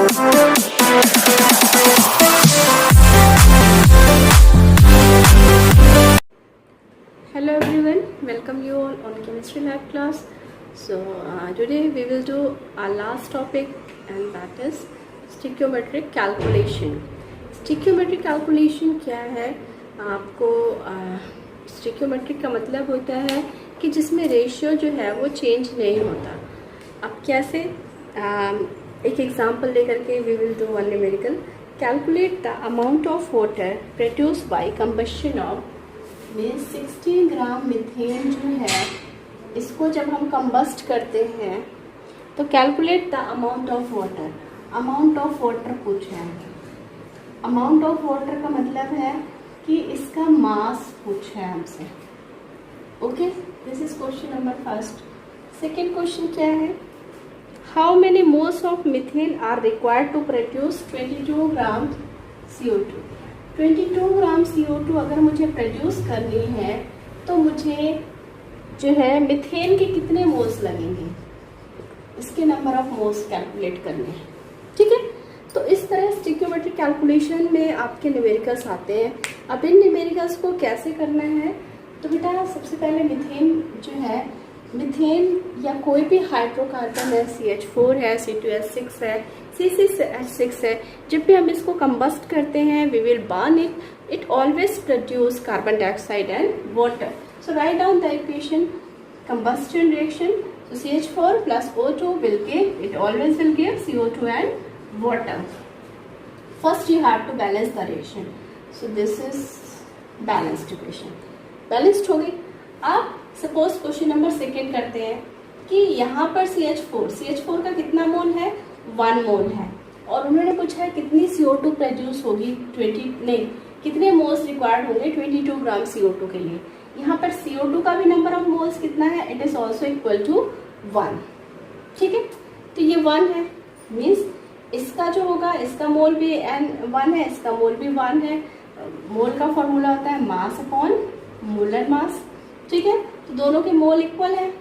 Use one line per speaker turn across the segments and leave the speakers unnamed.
Hello everyone, welcome you all on chemistry lab class. So today we will do our last topic, and that is stoichiometric calculation. Stoichiometric calculation क्या है? आपको stoichiometric का मतलब होता है कि जिसमें रेशियो जो है वो चेंज नहीं होता. अब कैसे? एक एग्जांपल लेकर के we will do one numerical. Calculate the amount of water produced by combustion of means 60 gram methane जो है, इसको जब हम कंबस्ट करते हैं तो calculate the amount of water. Amount of water पूछा है. अमाउंट ऑफ वाटर का मतलब है कि इसका मास पूछा है हमसे. Okay, this is question number first. Second question क्या है? How many moles of methane are required to produce 22 gram CO2. 22 gram CO2 अगर मुझे प्रोड्यूस करनी है तो मुझे जो है मीथेन के कितने मोल्स लगेंगे, इसके नंबर ऑफ मोल्स कैलकुलेट करने हैं. ठीक है, तो इस तरह स्टोइकियोमेट्रिक कैलकुलेशन में आपके न्यूमेरिकल्स आते हैं. अब इन न्यूमेरिकल्स को कैसे करना है? तो बेटा सबसे पहले मीथेन जो है, मीथेन या कोई भी हाइड्रोकार्बन है, CH4 है, C2H6 है, C6H6 है, जब भी हम इसको कंबस्ट करते हैं we will burn it, it always produce carbon dioxide and water. So write down the equation combustion reaction. So CH4 plus O2 will give, it always will give CO2 and water. First you have to balance the reaction. So this is balanced equation. Balanced हो गई. अब suppose question number second करते हैं कि यहाँ पर CH4 का कितना मोल है? 1 मोल है. और उन्होंने पूछा है कितनी CO2 प्रोड्यूस होगी, कितने मोल्स रिक्वायर्ड होंगे 22 ग्राम CO2 के लिए. यहाँ पर CO2 का भी नंबर ऑफ मोल्स कितना है? It is also equal to 1. ठीक है, तो ये 1 है, मीन्स इसका जो होगा, इसका मोल भी N1 है, इसका मोल भी 1 है. मोल का फॉर्मूला होता है मास अपॉन मोलर मास. ठीक है, तो दोनों के मोल इक्वल है.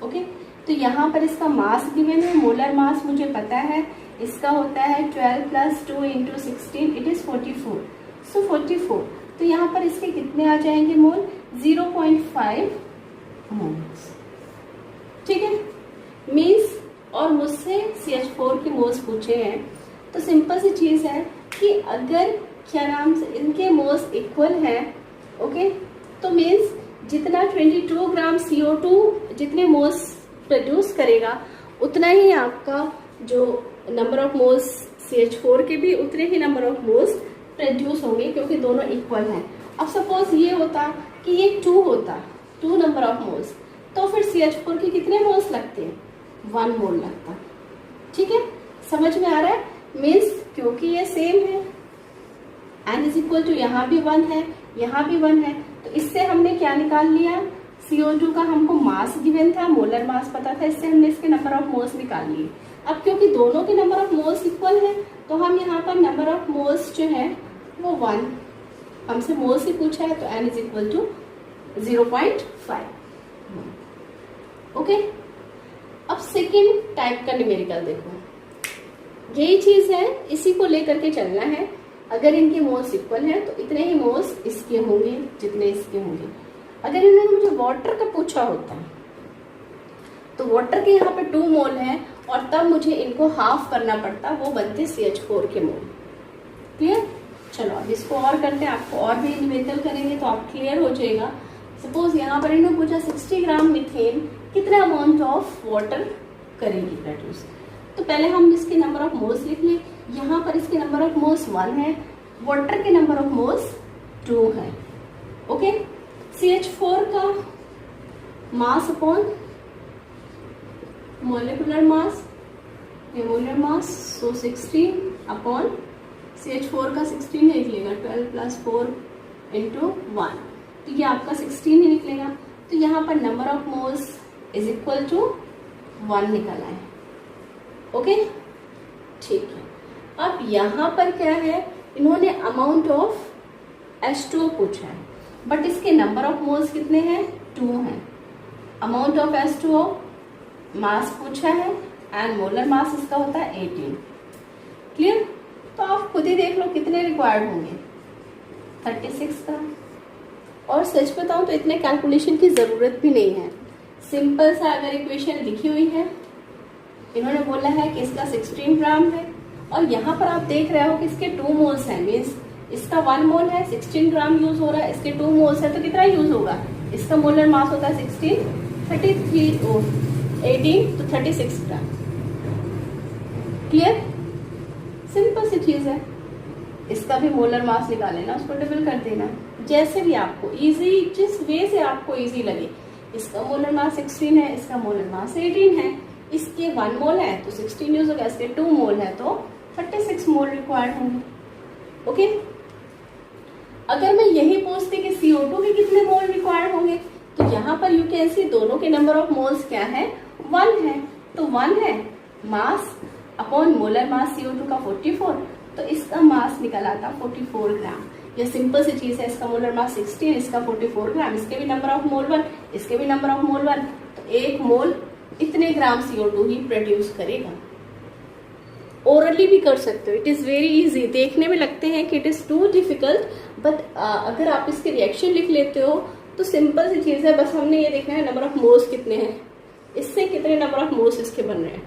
ओके, तो यहाँ पर इसका मास गिवन है, मोलर मास मुझे पता है, इसका होता है 12 प्लस 2 इंटू 16, इट इज 44. सो 44, तो यहाँ पर इसके कितने आ जाएंगे मोल? 0.5 मोल्स. ठीक है, मीन्स और मुझसे CH4 के मोल्स पूछे हैं, तो सिंपल सी चीज है कि अगर क्या नाम से इनके मोल्स इक्वल है, ओके, तो मीन्स जितना 22 ग्राम CO2 जितने मोल्स प्रोड्यूस करेगा उतना ही आपका जो नंबर ऑफ मोल्स CH4 के भी उतने ही नंबर ऑफ मोल्स प्रोड्यूस होंगे, क्योंकि दोनों इक्वल हैं. अब सपोज ये होता कि ये 2 होता, 2 नंबर ऑफ मोल्स, तो फिर CH4 के कितने मोल्स लगते हैं? 1 मोल लगता. ठीक है, समझ में आ रहा है? मीन्स क्योंकि ये सेम है, N इज इक्वल टू यहाँ भी 1 है, यहाँ भी 1 है, तो इससे हमने क्या निकाल लिया? CO2 का हमको मास गिवन था, मोलर मास पता था, इससे हमने इसके नंबर ऑफ मोल्स निकाल लिए. अब क्योंकि दोनों के नंबर ऑफ मोल्स इक्वल है, तो हम यहाँ पर नंबर ऑफ मोल्स जो है वो 1, हमसे मोल्स ही पूछा है, तो N is equal to 0.5. Okay, अब सेकेंड टाइप का न्यूमेरिकल देखो. यही चीज है, इसी को लेकर के चलना है. अगर इनके मोल्स इक्वल है तो इतने ही मोल्स इसके होंगे जितने इसके होंगे. अगर इन्होंने मुझे वाटर का पूछा होता है तो वाटर के यहाँ पे 2 मोल है और तब मुझे इनको हाफ करना पड़ता, वो बनते CH4 के मोल. क्लियर? चलो अब इसको और करते हैं, आपको और भी न्यूमेरिकल करेंगे तो आप क्लियर हो जाएगा. सपोज यहाँ पर इन्होंने पूछा 60 ग्राम मीथेन कितना अमाउंट ऑफ वाटर करेगी प्रोड्यूस. तो पहले हम इसके नंबर ऑफ मोल्स लिख लें. यहाँ पर इसके नंबर ऑफ मोल्स 1 है, वाटर के नंबर ऑफ मोल्स 2 है. ओके, CH4 का mass upon molecular mass, molar mass, so 16 upon CH4 का 16 ही निकलेगा, 12 प्लस 4 इंटू 1, तो ये आपका 16 ही निकलेगा. तो यहाँ पर number of moles is equal to 1 निकला है. ओके, ठीक है. अब यहाँ पर क्या है, इन्होंने अमाउंट ऑफ H2O पूछा है, बट इसके नंबर ऑफ मोल्स कितने हैं? 2 हैं. अमाउंट ऑफ H2O मास पूछा है एंड मोलर मास इसका होता है 18. ही देख लो कितने रिक्वायर्ड होंगे, 36 ग्राम। और सच बताऊं तो इतने कैलकुलेशन की ज़रूरत भी नहीं है। सिंपल सा अगर इक्वेशन लिखी हुई है, इन्होंने बोला है कि इसका 16 ग्राम है, और यहाँ पर आप देख रहे हो कि इसके 2 मोल्स हैं, मीन्स इसका 1 मोल है, 16 ग्राम यूज हो रहा है, इसके 2 मोल्स है तो कितना यूज होगा, इसका मोलर मास होता है 16, 33 18 तो 36 ग्राम। क्लियर? सिंपल सी चीज है। इसका भी मोलर मास निकाले ना, उसको डबल कर देना, जैसे भी आपको इजी, जिस वे से आपको इजी लगे। इसका मोलर मास 16 है, इसका मोलर मास 18 है, इसके 1 मोल है तो 16 यूज होगा, इसके 2 मोल है तो 36 मोल रिक्वायर्ड होंगे। ओके, अगर मैं यही पूछती कि CO2 के कितने मोल रिक्वायर्ड होंगे, तो यहाँ पर यू कैन सी दोनों के नंबर ऑफ मोल्स क्या है, 1 है, तो 1 है mass upon molar mass CO2 का 44, तो इसका मास निकल आता 44 ग्राम। ये सिंपल सी चीज है। इसका मोलर मास 16, इसका 44 ग्राम, इसके भी नंबर ऑफ मोल 1, इसके भी नंबर ऑफ मोल 1, तो 1 मोल इतने ग्राम CO2 ही प्रोड्यूस करेगा। ओरली भी कर सकते हो, इट इज वेरी इजी। देखने में लगते हैं कि it is too difficult, but अगर आप इसके रिएक्शन लिख लेते हो तो सिंपल सी चीज है। बस हमने ये देखना है नंबर ऑफ मोल्स कितने हैं, इससे कितने नंबर ऑफ मोल्स इसके बन रहे हैं।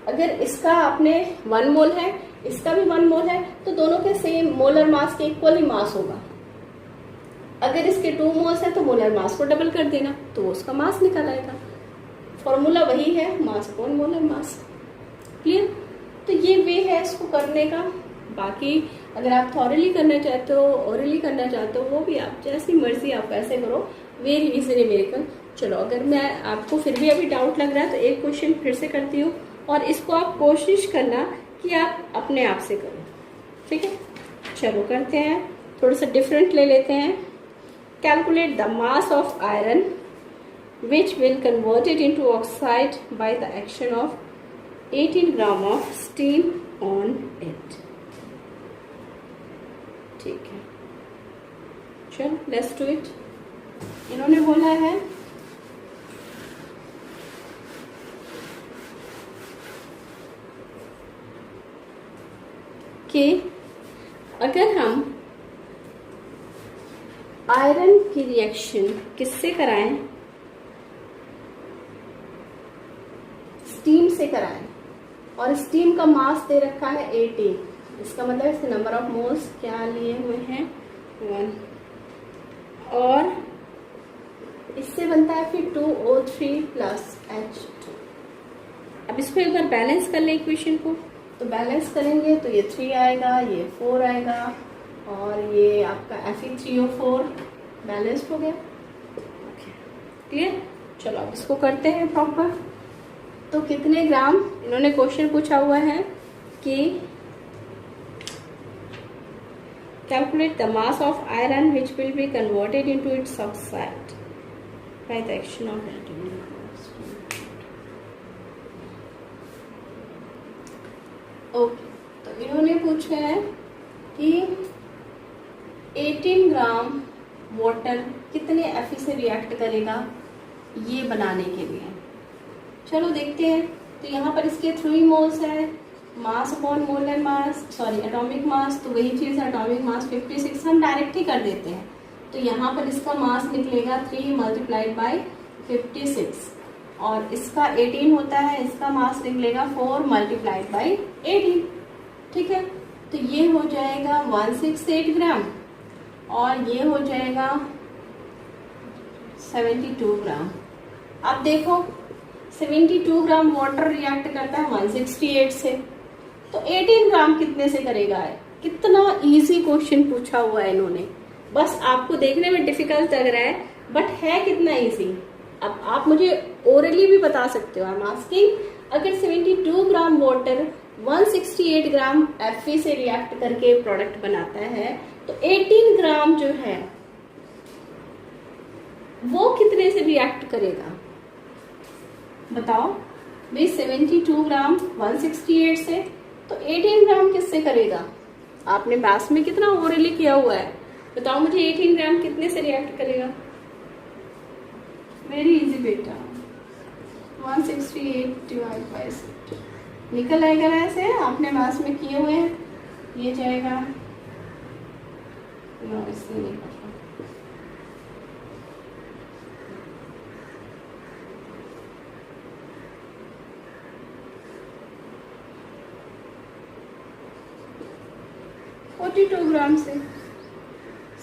अगर इसका आपने 1 मोल है, इसका भी 1 मोल है, तो दोनों के सेम मोलर मास के इक्वल ही मास होगा। अगर इसके 2 मोल्स है तो मोलर मास को डबल कर देना, तो वो उसका मास निकल आएगा। फॉर्मूला वही है, mass upon molar mass. Clear? तो ये वे है इसको करने का। बाकी अगर आप थॉरली करना चाहते हो, ओरली करना चाहते हो, वो भी आप जैसी मर्जी आप वैसे करो, वेरी इजी न्यूमेरिकल। चलो, अगर मैं आपको फिर भी अभी डाउट लग रहा है तो एक क्वेश्चन फिर से करती हूँ, और इसको आप कोशिश करना कि आप अपने आप से करो। ठीक है, चलो करते हैं, थोड़ा सा डिफरेंट ले लेते हैं। Calculate the mass of iron which will convert it into oxide by the action of 18 gram of steam on it। ठीक है, चलो लेट्स डू इट। इन्होंने बोला है कि अगर हम आयरन की रिएक्शन किससे कराएं, स्टीम से कराएं, और स्टीम का मास दे रखा है 18, इसका मतलब इसके नंबर ऑफ मोल्स क्या लिए हुए हैं, 1, और इससे बनता है फिर 2O3 प्लस H2। अब इसको एक बार बैलेंस कर लें इक्वेशन को, तो बैलेंस करेंगे तो ये 3 आएगा, ये 4 आएगा, और ये आपका Fe3O4 बैलेंस हो गया। क्लियर? चलो अब इसको करते हैं प्रॉपर। तो कितने ग्राम, इन्होंने क्वेश्चन पूछा हुआ है कि calculate the mass of iron which will be converted into its oxide by the action of okay. तो इन्होंने पूछा है कि 18 ग्राम वाटर कितने Fe से रिएक्ट करेगा ये बनाने के लिए। चलो देखते हैं। तो यहाँ पर इसके 3 मोल्स है, mass upon molar mass, sorry atomic mass, तो वही चीज़ है, एटॉमिक मास 56, हम डायरेक्ट ही कर देते हैं। तो यहाँ पर इसका मास निकलेगा 3 मल्टीप्लाइड बाई 56, और इसका 18 होता है, इसका मास निकलेगा 4 मल्टीप्लाइड बाई 18। ठीक है, तो ये हो जाएगा 168 ग्राम, और ये हो जाएगा 72 ग्राम। अब देखो 72 ग्राम वाटर रिएक्ट करता है 168 से, तो 18 ग्राम कितने से करेगा है। कितना इजी क्वेश्चन पूछा हुआ है इन्होंने, बस आपको देखने में डिफिकल्ट लग रहा है, बट है कितना इजी। अब आप मुझे ओरली भी बता सकते हो। आई एम आस्किंग, अगर 72 ग्राम वाटर 168 ग्राम Fe से रिएक्ट करके प्रोडक्ट बनाता है, तो 18 ग्राम जो है वो कितने से रिएक्ट करेगा बताओ भाई। 72 ग्राम 168 से, तो 18 ग्राम किससे करेगा। आपने बास में कितना ओरली किया हुआ है, बताओ मुझे 18 ग्राम कितने से रिएक्ट करेगा। वेरी इजी बेटा, 168 डिवाइड बाई 6 निकल आएगा ना, ऐसे आपने मास में किए हुए हैं। ये जाएगा, नो इससे नहीं पता, ग्राम से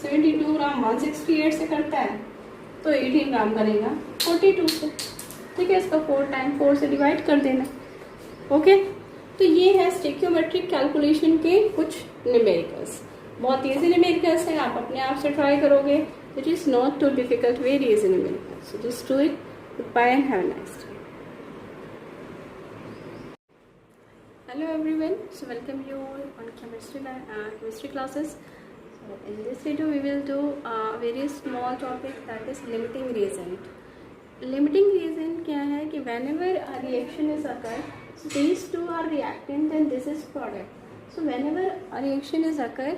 72 ग्राम 168 से करता है तो 18 ग्राम करेगा 42 से। ठीक है, इसका 4 से डिवाइड कर देना। ओके, तो ये है स्टिक्योमेट्रिक कैलकुलेशन के कुछ न्यूमेरिकल्स। बहुत इजी न्यूमेरिकल्स है, आप अपने आप से ट्राई करोगे। It is not too difficult, very easy numericals, so just do it. Goodbye and have a nice day. Hello everyone, so welcome you all on chemistry classes. So in this video we will do a very small topic, that is limiting reagent. Limiting reagent क्या है कि whenever a reaction is occur, so these two are reactant and this is product. So whenever a reaction is occur,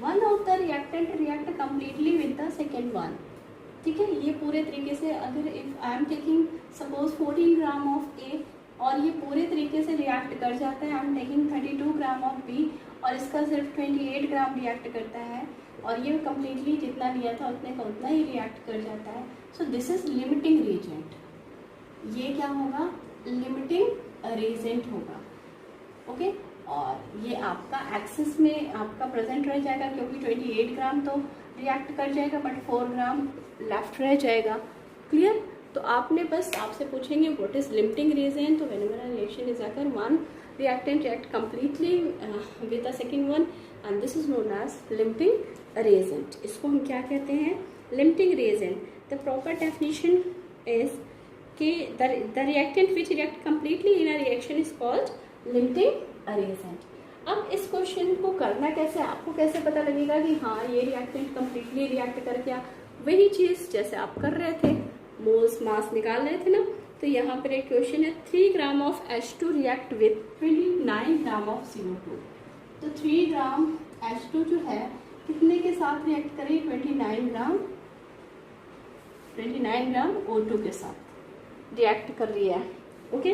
one of the reactant react completely with the second one. ठीक है, ये पूरे तरीके से, अगर if I am taking suppose 14 gram of A और ये पूरे तरीके से रिएक्ट कर जाता है, I am taking 32 gram of B और इसका सिर्फ 28 ग्राम रिएक्ट करता है और ये कम्प्लीटली जितना लिया था उतने का उतना ही रिएक्ट कर जाता है। So this is limiting reagent. ये क्या होगा? लिमिटिंग रीजेंट होगा। ओके, और ये आपका एक्सिस में आपका प्रेजेंट रह जाएगा क्योंकि 28 ग्राम तो रिएक्ट कर जाएगा बट 4 ग्राम लेफ्ट रह जाएगा। क्लियर? तो आपने बस, आपसे पूछेंगे व्हाट इज लिमिटिंग रीजन, तो whenever a reaction is occur one reactant react completely with the second one and this is known as limiting reagent. इसको हम क्या कहते हैं? Limiting reagent. The proper definition is कि the reactant which react completely in a reaction is called limiting reagent. अब इस question को करना कैसे, आपको कैसे पता लगेगा कि हाँ ये रिएक्टेंट कंप्लीटली रिएक्ट कर गया? वही चीज जैसे आप कर रहे थे, मोल्स मास निकाल रहे थे ना, तो यहाँ पर एक क्वेश्चन है 3 gram of H2 react with 29 gram of CO2। तो 3 ग्राम H2 जो है कितने के साथ रिएक्ट करेगी? 29 ग्राम O2 के साथ रिएक्ट कर रही है। Okay,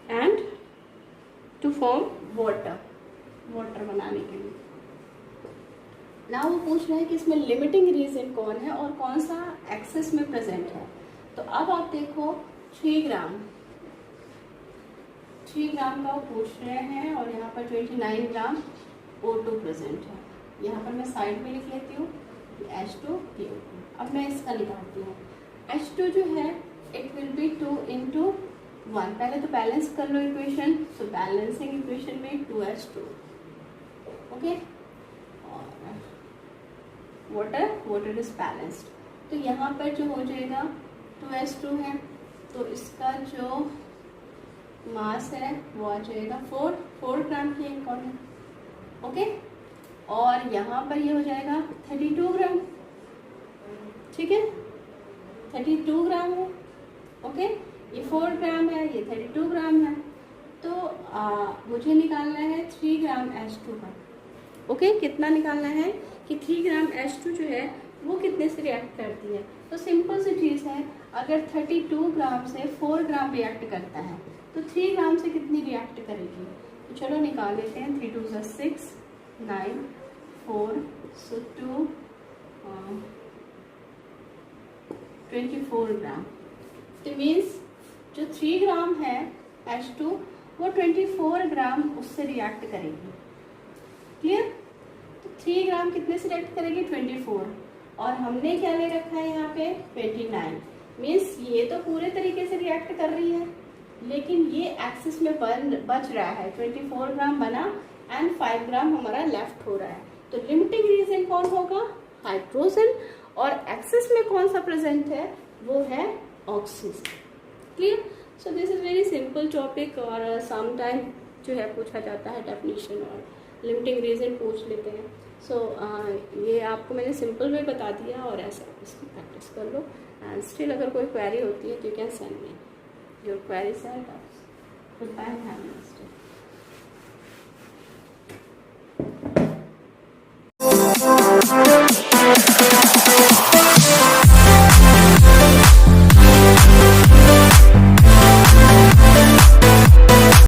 and to form water बनाने के लिए। ना वो पूछ रहा है कि इसमें लिमिटिंग रीजन कौन है और कौन सा एक्सेस में प्रेजेंट है। तो अब आप देखो 3 ग्राम का वो पूछ रहे हैं और यहाँ पर 29 ग्राम O2 प्रेजेंट है। यहाँ पर मैं साइड में लिख लेती हूँ H2 O2। अब मैं इसका निकालती हूँ। H2 जो है इट विल बी 2 into 1। पहले तो बैलेंस कर लो इक्वेशन, सो बैलेंसिंग इक्वेशन में 2H2। Okay, water is balanced, तो यहाँ पर जो हो जाएगा 2H2 है, तो इसका जो मास है वो आ जाएगा 4 ग्राम की एक और। ओके, और यहाँ पर ये हो जाएगा 32 ग्राम। ठीक है, 32 ग्राम है। ओके, ये 4 ग्राम है, ये 32 ग्राम है, तो मुझे निकालना है 3 ग्राम H2 का। ओके, कितना निकालना है कि 3 ग्राम H2 जो है वो कितने से रिएक्ट करती है। तो सिंपल सी चीज़ है, अगर 32 ग्राम से 4 ग्राम रिएक्ट करता है तो 3 ग्राम से कितनी रिएक्ट करेगी? तो चलो निकाल लेते हैं। 3 2 6 9 4 सो 2 24 ग्राम। तो मीन्स जो 3 ग्राम है H2 वो 24 ग्राम उससे रिएक्ट करेगी। क्लियर? तो 3 ग्राम कितने से रिएक्ट करेगी? 24, और हमने क्या ले रखा है यहाँ पे 29। मीन्स ये तो पूरे तरीके से रिएक्ट कर रही है लेकिन ये एक्सिस में बच रहा है। 24 ग्राम बना एंड 5 ग्राम हमारा लेफ्ट हो रहा है। तो लिमिटिंग रीजन कौन होगा? हाइड्रोजन। और एक्सिस में कौन सा प्रेजेंट है? वो है oxygen. Clear? So this is very simple topic, और सम टाइम जो है पूछा जाता है डेफिनेशन और लिमिटिंग रीजन पूछ लेते हैं। सो ये आपको मैंने सिंपल वे बता दिया और ऐसा इसकी प्रैक्टिस कर लो। एंड स्टिल अगर कोई क्वेरी होती है तो you can send me your queries and doubts. Goodbye, have a nice day.